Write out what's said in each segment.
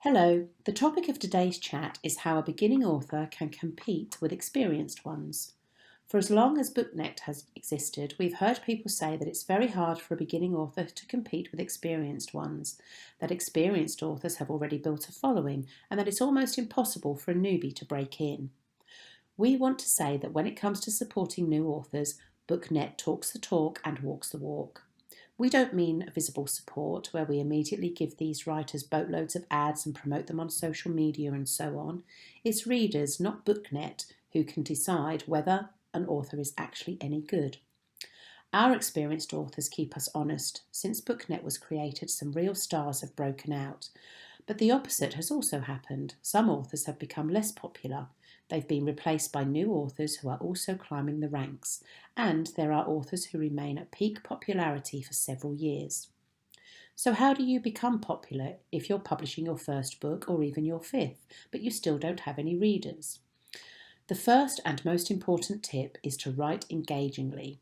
Hello, the topic of today's chat is how a beginning author can compete with experienced ones. For as long as Booknet has existed, we've heard people say that it's very hard for a beginning author to compete with experienced ones, that experienced authors have already built a following, and that it's almost impossible for a newbie to break in. We want to say that when it comes to supporting new authors, Booknet talks the talk and walks the walk. We don't mean visible support, where we immediately give these writers boatloads of ads and promote them on social media and so on. It's readers, not Booknet, who can decide whether an author is actually any good. Our experienced authors keep us honest. Since Booknet was created, some real stars have broken out. But the opposite has also happened. Some authors have become less popular. They've been replaced by new authors who are also climbing the ranks, and there are authors who remain at peak popularity for several years. So how do you become popular if you're publishing your first book or even your fifth, but you still don't have any readers? The first and most important tip is to write engagingly.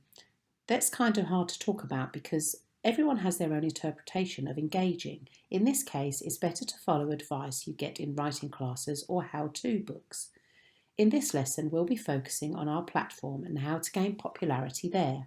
That's kind of hard to talk about because everyone has their own interpretation of engaging. In this case, it's better to follow advice you get in writing classes or how-to books. In this lesson, we'll be focusing on our platform and how to gain popularity there.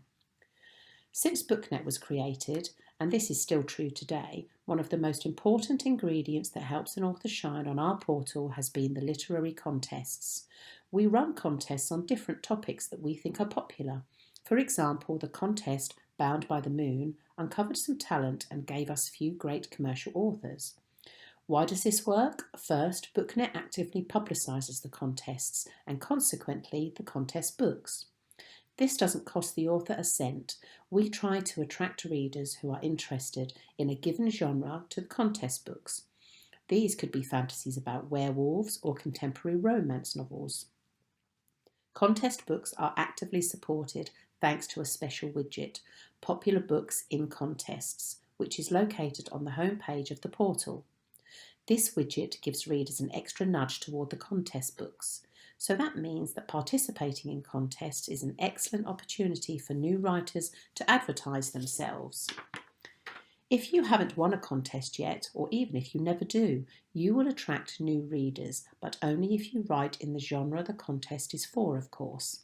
Since Booknet was created, and this is still true today, one of the most important ingredients that helps an author shine on our portal has been the literary contests. We run contests on different topics that we think are popular. For example, the contest Bound by the Moon uncovered some talent and gave us a few great commercial authors. Why does this work? First, Booknet actively publicises the contests and consequently the contest books. This doesn't cost the author a cent. We try to attract readers who are interested in a given genre to the contest books. These could be fantasies about werewolves or contemporary romance novels. Contest books are actively supported thanks to a special widget, Popular Books in Contests, which is located on the home page of the portal. This widget gives readers an extra nudge toward the contest books. So that means that participating in contests is an excellent opportunity for new writers to advertise themselves. If you haven't won a contest yet, or even if you never do, you will attract new readers, but only if you write in the genre the contest is for, of course.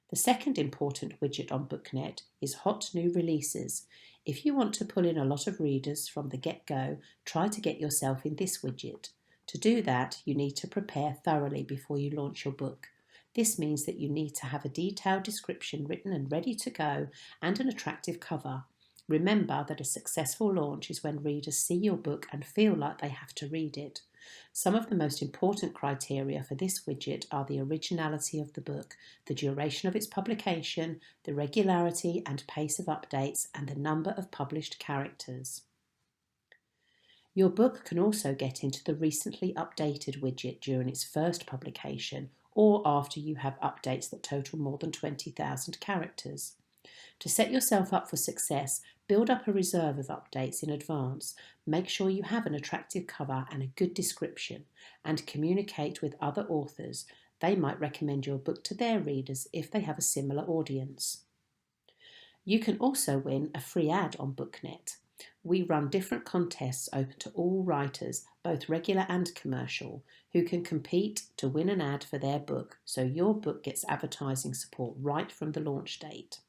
The second important widget on Booknet is Hot New Releases. If you want to pull in a lot of readers from the get-go, try to get yourself in this widget. To do that, you need to prepare thoroughly before you launch your book. This means that you need to have a detailed description written and ready to go and an attractive cover. Remember that a successful launch is when readers see your book and feel like they have to read it. Some of the most important criteria for this widget are the originality of the book, the duration of its publication, the regularity and pace of updates, and the number of published characters. Your book can also get into the recently updated widget during its first publication or after you have updates that total more than 20,000 characters. To set yourself up for success, build up a reserve of updates in advance, make sure you have an attractive cover and a good description, and communicate with other authors. They might recommend your book to their readers if they have a similar audience. You can also win a free ad on Booknet. We run different contests open to all writers, both regular and commercial, who can compete to win an ad for their book, so your book gets advertising support right from the launch date.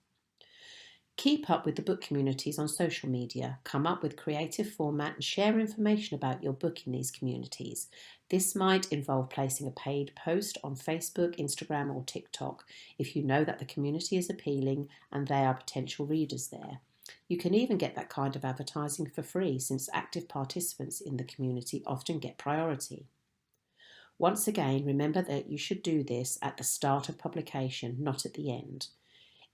Keep up with the book communities on social media, come up with creative format and share information about your book in these communities. This might involve placing a paid post on Facebook, Instagram or TikTok if you know that the community is appealing and they are potential readers there. You can even get that kind of advertising for free since active participants in the community often get priority. Once again, remember that you should do this at the start of publication, not at the end.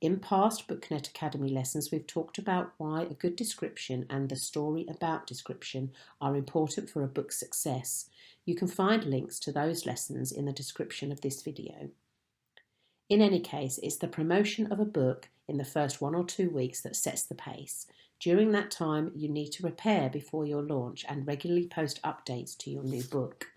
In past Booknet Academy lessons, we've talked about why a good description and the story about description are important for a book's success. You can find links to those lessons in the description of this video. In any case, it's the promotion of a book in the first 1 or 2 weeks that sets the pace. During that time, you need to prepare before your launch and regularly post updates to your new book.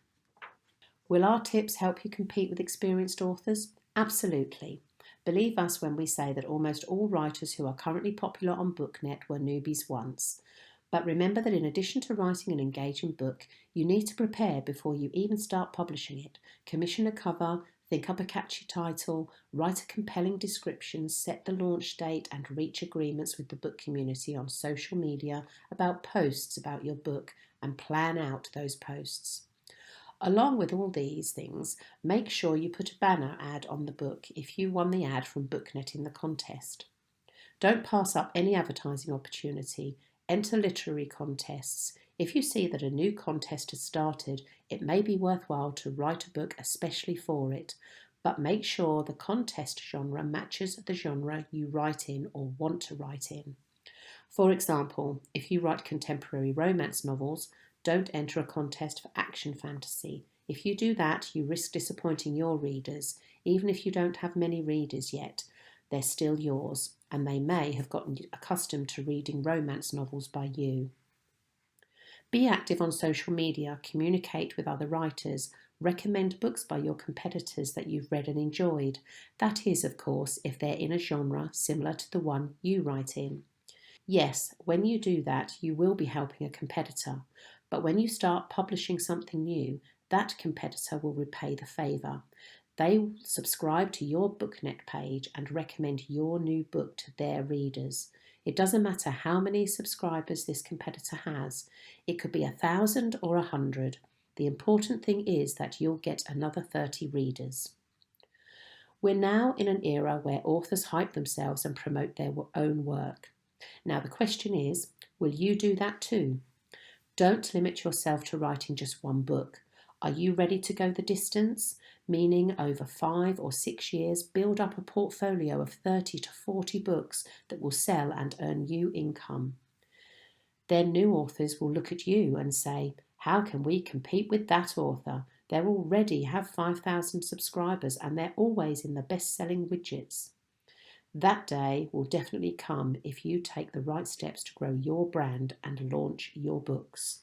Will our tips help you compete with experienced authors? Absolutely. Believe us when we say that almost all writers who are currently popular on Booknet were newbies once. But remember that in addition to writing an engaging book, you need to prepare before you even start publishing it. Commission a cover, think up a catchy title, write a compelling description, set the launch date, and reach agreements with the book community on social media about posts about your book, and plan out those posts. Along with all these things, make sure you put a banner ad on the book if you won the ad from Booknet in the contest. Don't pass up any advertising opportunity. Enter literary contests. If you see that a new contest has started, it may be worthwhile to write a book especially for it, but make sure the contest genre matches the genre you write in or want to write in. For example, if you write contemporary romance novels, don't enter a contest for action fantasy. If you do that, you risk disappointing your readers. Even if you don't have many readers yet, they're still yours, and they may have gotten accustomed to reading romance novels by you. Be active on social media, communicate with other writers, recommend books by your competitors that you've read and enjoyed. That is, of course, if they're in a genre similar to the one you write in. Yes, when you do that, you will be helping a competitor, but when you start publishing something new, that competitor will repay the favour. They will subscribe to your Booknet page and recommend your new book to their readers. It doesn't matter how many subscribers this competitor has. It could be 1,000 or 100. The important thing is that you'll get another 30 readers. We're now in an era where authors hype themselves and promote their own work. Now the question is, will you do that too? Don't limit yourself to writing just one book. Are you ready to go the distance? Meaning over 5 or 6 years, build up a portfolio of 30 to 40 books that will sell and earn you income. Then new authors will look at you and say, how can we compete with that author? They already have 5,000 subscribers and they're always in the best-selling widgets. That day will definitely come if you take the right steps to grow your brand and launch your books.